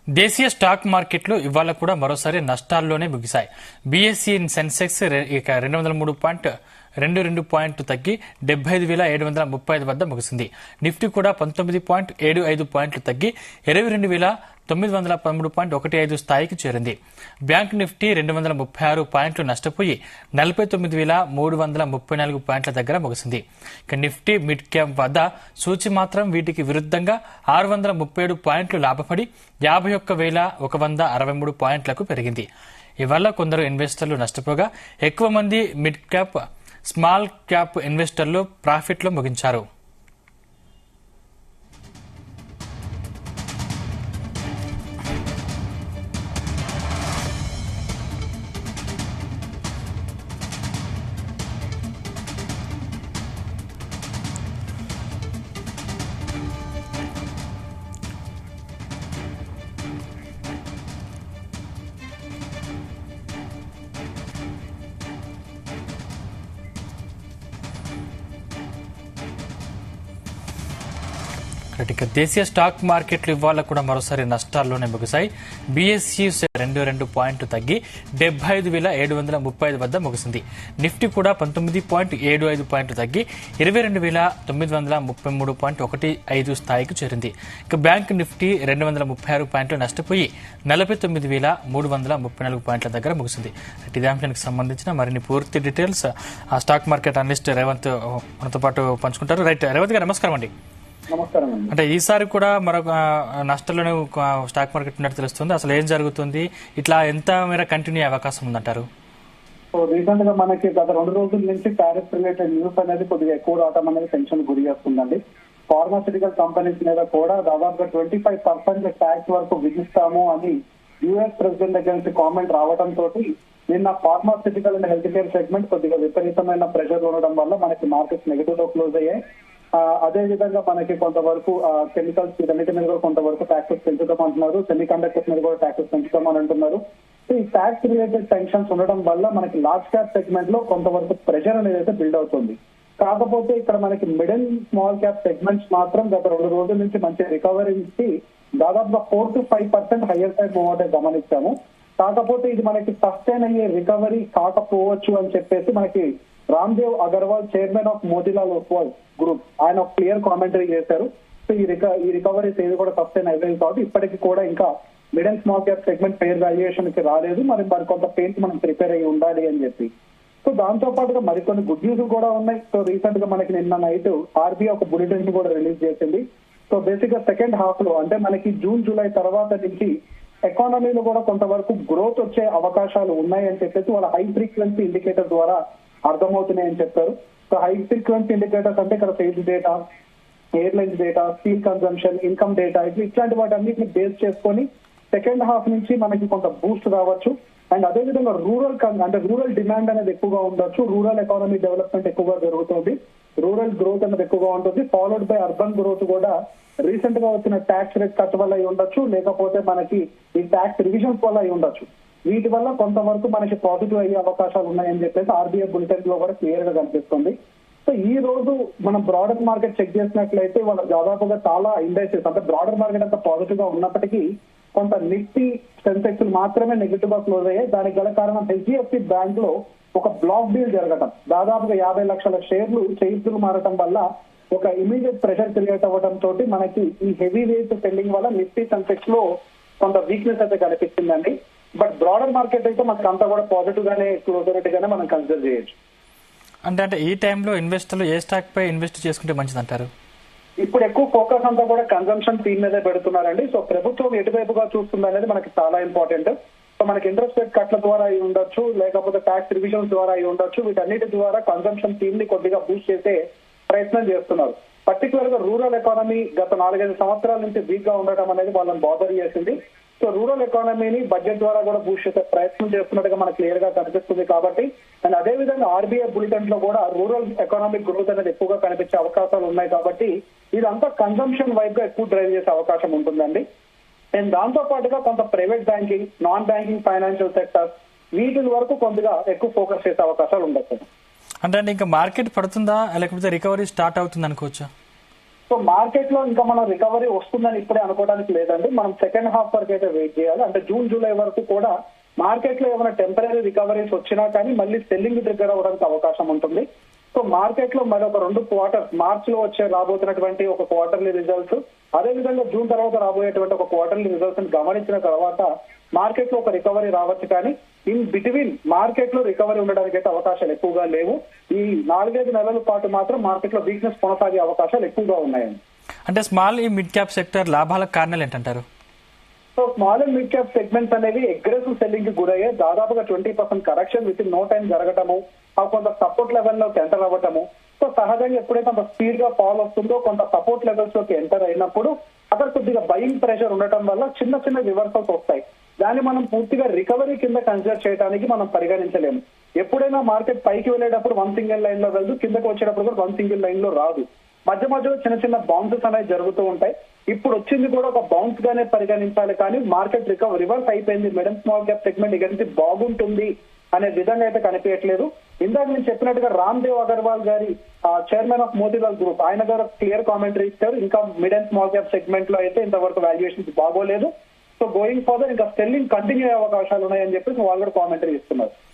దేశీయ స్టాక్ మార్కెట్లు ఇవాళ కూడా మరోసారి నష్టాల్లోనే ముగిశాయి. బీఎస్ఈ సెన్సెక్స్ 203.22 పాయింట్లు తగ్గి 75,735 వద్ద ముగిసింది. నిఫ్టీ కూడా 19.75 పాయింట్లు తగ్గి 22,913.15 స్థాయికి చేరింది. బ్యాంక్ నిఫ్టీ 236 పాయింట్లు నష్టపోయి 49,334 పాయింట్ల దగ్గర ముగిసింది. నిఫ్టీ మిడ్ క్యాప్ వద్ద సూచి మాత్రం వీటికి విరుద్ధంగా 637 పాయింట్లు లాభపడి 51,163 పాయింట్లకు పెరిగింది. ఇవల్ల కొందరు ఇన్వెస్టర్లు నష్టపోగా ఎక్కువ మంది మిడ్ క్యాప్, స్మాల్ క్యాప్ ఇన్వెస్టర్లు ప్రాఫిట్లో ముగించారు. దేశీయ స్టాక్ మార్కెట్లు ఇవాళ కూడా మరోసారి నష్టాల్లోనే ముగిశాయి. బీఎస్ఈ 22 పాయింట్లు తగ్గి 75,735 వద్ద ముగిసింది. నిఫ్టీ కూడా 19.75 పాయింట్లు తగ్గి 22,933.15 స్థాయికి చేరింది. బ్యాంక్ నిఫ్టీ 236 పాయింట్లు నష్టపోయి 49,334 పాయింట్ల దగ్గర ముగిసింది. ఇదే అంశానికి సంబంధించిన మరిన్ని పూర్తి డీటెయిల్స్ ఆ స్టాక్ మార్కెట్ అనలిస్ట్ రేవంత్ మనతో పాటు పంచుకుంటారు. రైట్, రేవంత్ గారు నమస్కారం అండి. నమస్కారం అండి. అంటే ఈసారి కూడా మరొక నష్టాల్లోనే స్టాక్ మార్కెట్ ఉన్నట్టు తెలుస్తుంది. అసలు ఏం జరుగుతుంది, ఇట్లా ఎంత మేర కంటిన్యూ అయ్యే అవకాశం ఉందంటారు? సో రీసెంట్ గా మనకి గత 2 రోజుల నుంచి టారిఫ్ రిలేటెడ్ న్యూస్ అనేది కొద్దిగా ఎక్కువ రావడం అనేది టెన్షన్ గురి చేస్తుందండి. ఫార్మాస్యూటికల్ కంపెనీస్ మీద కూడా దాదాపుగా 25% ట్యాక్స్ వరకు విధిస్తాము అని యుఎస్ ప్రెసిడెంట్ దగ్గర నుంచి కామెంట్ రావడం తోటి నిన్న pharmaceutical and health care segment కొద్దిగా విపరీతమైన ప్రెషర్ ఉండడం వల్ల మనకి మార్కెట్స్ నెగటివ్ లో క్లోజ్ అయ్యాయి. అదే విధంగా మనకి కొంతవరకు కెమికల్స్ వీటన్నిటి మీద కూడా కొంతవరకు ట్యాక్సెస్ పెంచుతామంటున్నారు. సెమీ కండక్టర్స్ మీద కూడా ట్యాక్సెస్ పెంచుతామని అంటున్నారు. ఈ ట్యాక్స్ రిలేటెడ్ టెన్షన్స్ ఉండడం వల్ల మనకి లార్జ్ క్యాప్ సెగ్మెంట్ లో కొంతవరకు ప్రెషర్ అనేది అయితే బిల్డ్ అవుతుంది. కాకపోతే ఇక్కడ మనకి మిడిల్ స్మాల్ క్యాప్ సెగ్మెంట్స్ మాత్రం గత 2 రోజుల నుంచి మంచి రికవరీ ఇచ్చి దాదాపుగా 4 to 5% హైయర్ సైడ్ మూవ్ అవుతే గమనించాము. కాకపోతే ఇది మనకి సస్టైన్ అయ్యే రికవరీ కాకపోవచ్చు అని చెప్పేసి మనకి Ramdev Agarwal, chairman of Motilal Oswal group, ఆయన ఒక క్లియర్ కామెంటరీ చేశారు. సో ఈ రికవరీస్ ఏది కూడా సస్టైన్ అయ్యేది కాబట్టి ఇప్పటికీ కూడా ఇంకా mid and small cap segment fair valuation కి రాలేదు. మరి కొంత పెయిన్ మనం ప్రిపేర్ అయ్యి ఉండాలి అని చెప్పి. సో దాంతో పాటుగా మరికొన్ని గుడ్ న్యూస్ కూడా ఉన్నాయి. సో రీసెంట్ గా మనకి నిన్న నైట్ ఆర్బీఐ ఒక బులెటిన్ కూడా రిలీజ్ చేసింది. సో బేసిక్ గా సెకండ్ హాఫ్ లో అంటే మనకి జూన్, జూలై తర్వాత నుంచి ఎకానమీలో కూడా కొంతవరకు గ్రోత్ వచ్చే అవకాశాలు ఉన్నాయని చెప్పేసి వాళ్ళ హై ఫ్రీక్వెన్సీ ఇండికేటర్ ద్వారా అర్థమవుతున్నాయని చెప్పారు. సో హై ఫ్రీక్వెన్సీ ఇండికేటర్స్ అంటే ఇక్కడ sales data, airlines data, steel consumption, income data, ఇట్లాంటి వాటి అన్నింటిని బేస్ చేసుకొని సెకండ్ హాఫ్ నుంచి మనకి కొంత బూస్ట్ రావచ్చు. అండ్ అదేవిధంగా రూరల్ డిమాండ్ అనేది ఎక్కువగా ఉండొచ్చు. రూరల్ ఎకానమీ డెవలప్మెంట్ ఎక్కువగా జరుగుతుంది. రూరల్ గ్రోత్ అనేది ఎక్కువగా ఉంటుంది. ఫాలోడ్ బై అర్బన్ గ్రోత్ కూడా రీసెంట్ గా వచ్చిన ట్యాక్స్ రేట్ కట్ వల్ల అయి ఉండొచ్చు, లేకపోతే మనకి ఈ ట్యాక్స్ రివిజన్స్ వల్ల అయి ఉండొచ్చు. వీటి వల్ల కొంతవరకు మనకి పాజిటివ్ అయ్యే అవకాశాలు ఉన్నాయని చెప్పేసి ఆర్బీఐ బులెటిన్ లో కూడా క్లియర్ గా కనిపిస్తుంది. సో ఈ రోజు మనం బ్రాడర్ మార్కెట్ చెక్ చేసినట్లయితే వాళ్ళ దాదాపుగా చాలా ఇండస్ట్రీస్ అంటే బ్రాడర్ మార్కెట్ అంతా పాజిటివ్ గా ఉన్నప్పటికీ కొంత నిఫ్టీ, సెన్సెక్స్ మాత్రమే నెగిటివ్ గా క్లోజ్ అయ్యాయి. దానికి గల కారణం హెచ్డిఎఫ్సి బ్యాంక్ లో ఒక బ్లాక్ డీల్ జరగటం, దాదాపుగా 50 లక్షల షేర్లు చేతులు మారటం వల్ల ఒక ఇమీడియట్ ప్రెషర్ క్రియేట్ అవ్వడం తోటి మనకి ఈ హెవీ వెయిట్ సెల్లింగ్ వల్ల నిఫ్టీ, సెన్సెక్స్ లో కొంత వీక్నెస్ అయితే కనిపిస్తుందండి. బట్ బ్రాడర్ మార్కెట్ అయితే మనకు అంతా కూడా పాజిటివ్ గానే క్లోజ్ అయినట్టుగానే మనం కన్సిడర్ చేయొచ్చు. అంటే ఈ టైంలో ఇన్వెస్టర్లు ఏ స్టాక్ పై ఇన్వెస్ట్ చేసుకుంటే మంచిది అంటారు? ఇప్పుడు ఎక్కువ ఫోకస్ అంతా కూడా కన్సంప్షన్ థీమ్ మీదే పెడుతున్నారండి. సో ప్రభుత్వం ఎటువైపుగా చూస్తుంది అనేది మనకి చాలా ఇంపార్టెంట్. సో మనకి ఇంట్రెస్ట్ రేట్ కట్ల ద్వారా అయి ఉండొచ్చు, లేకపోతే ట్యాక్స్ రివిజన్స్ ద్వారా అయి ఉండొచ్చు. వీటన్నిటి ద్వారా కన్సంప్షన్ థీమ్ ని కొద్దిగా బూస్ట్ చేసే ప్రయత్నం చేస్తున్నారు. పర్టికులర్ గా రూరల్ ఎకానమీ గత 4-5 సంవత్సరాల నుంచి వీక్ గా ఉండటం అనేది వాళ్ళని బాదర్ చేసింది. సో రూరల్ ఎకానమీని బడ్జెట్ ద్వారా కూడా బూస్ట్ చేసే ప్రయత్నం చేస్తున్నట్టుగా మనకు క్లియర్ గా కనిపిస్తుంది. కాబట్టి అండ్ అదే విధంగా ఆర్బీఐ బులెటిన్ లో కూడా రూరల్ ఎకానమిక్ గ్రోత్ అనేది ఎక్కువగా కనిపించే అవకాశాలు ఉన్నాయి. కాబట్టి ఇదంతా కన్సంప్షన్ వైపు గా ఎక్కువ డ్రైవ్ చేసే అవకాశం ఉంటుందండి. అండ్ దాంతో పాటుగా కొంత private banking, non banking financial sector వీటి వరకు కొద్దిగా ఎక్కువ ఫోకస్ చేసే అవకాశాలు ఉండొచ్చు. అంటే ఇంకా మార్కెట్ పడుతుందా లేకపోతే రికవరీ స్టార్ట్ అవుతుంది అనుకోవచ్చా? సో మార్కెట్ లో ఇంకా మనం రికవరీ వస్తుందని ఇప్పుడే అనుకోవడానికి లేదండి. మనం సెకండ్ హాఫ్ వరకు అయితే వెయిట్ చేయాలి. అంటే జూన్ జూలై వరకు కూడా మార్కెట్ లో ఏమైనా టెంపరీ రికవరీస్ వచ్చినా కానీ మళ్ళీ సెల్లింగ్ దగ్గర అవడానికి అవకాశం ఉంటుంది. సో మార్కెట్ లో మరొక 2 క్వార్టర్స్, మార్చ్ లో రాబోతున్నటువంటి ఒక క్వార్టర్లీ రిజల్ట్స్, అదేవిధంగా జూన్ తర్వాత రాబోయేటువంటి ఒక క్వార్టర్లీ రిజల్ట్స్ గమనించిన తర్వాత మార్కెట్ లో ఒక రికవరీ రావచ్చు. కానీ ఇన్ బిట్వీన్ మార్కెట్ లో రికవరీ ఉండడానికి అయితే అవకాశాలు ఎక్కువగా లేవు. ఈ 4-5 నెలల పాటు మాత్రం మార్కెట్ లో వీక్నెస్ కొనసాగే అవకాశాలు ఎక్కువగా ఉన్నాయండి. అంటే స్మాల్ ఈ మిడ్ క్యాప్ సెక్టర్ లాభాలకు కారణాలు ఏంటంటారు? So small and mid cap segments అనేవి అగ్రెసివ్ సెల్లింగ్ కి గురయ్యే దాదాపుగా 20% correction within no time జరగటము, కొంత సపోర్ట్ లెవెల్లోకి ఎంటర్ అవ్వటము. సో సహజంగా ఎప్పుడైతే అంత స్పీడ్ గా ఫాల్ వస్తుందో కొంత సపోర్ట్ లెవెల్స్ లోకి ఎంటర్ అయినప్పుడు అక్కడ కొద్దిగా బయింగ్ ప్రెషర్ ఉండటం వల్ల చిన్న చిన్న రివర్సల్స్ వస్తాయి. దాన్ని మనం పూర్తిగా రికవరీ కింద కన్సిడర్ చేయడానికి మనం పరిగణించలేము. ఎప్పుడైనా మార్కెట్ పైకి వెళ్ళేటప్పుడు 1 సింగిల్ లైన్ లో వెళ్తూ కిందకి వచ్చేటప్పుడు కూడా 1 సింగిల్ లైన్ లో రాదు. మధ్య మధ్యలో చిన్న చిన్న బౌన్సెస్ అనేవి జరుగుతూ ఉంటాయి. ఇప్పుడు వచ్చింది కూడా ఒక బౌన్స్ గానే పరిగణించాలి. కానీ మార్కెట్ రివర్స్ అయిపోయింది, మిడిల్ స్మాల్ క్యాప్ సెగ్మెంట్ ఇక నుంచి బాగుంటుంది అనే విధంగా అయితే కనిపించట్లేదు. ఇందాక నేను చెప్పినట్టుగా రామ్ దేవ్ అగర్వాల్ గారి చైర్మన్ ఆఫ్ మోతీలాల్ గ్రూప్, ఆయన గారు క్లియర్ కామెంటరీ ఇచ్చారు. ఇంకా mid and small cap segment లో అయితే ఇంతవరకు వాల్యుయేషన్స్ బాగోలేదు. సో గోయింగ్ ఫర్దర్ ఇంకా సెల్లింగ్ కంటిన్యూ అయ్యే అవకాశాలు ఉన్నాయని చెప్పేసి వాళ్ళు కూడా కామెంటరీ ఇస్తున్నారు.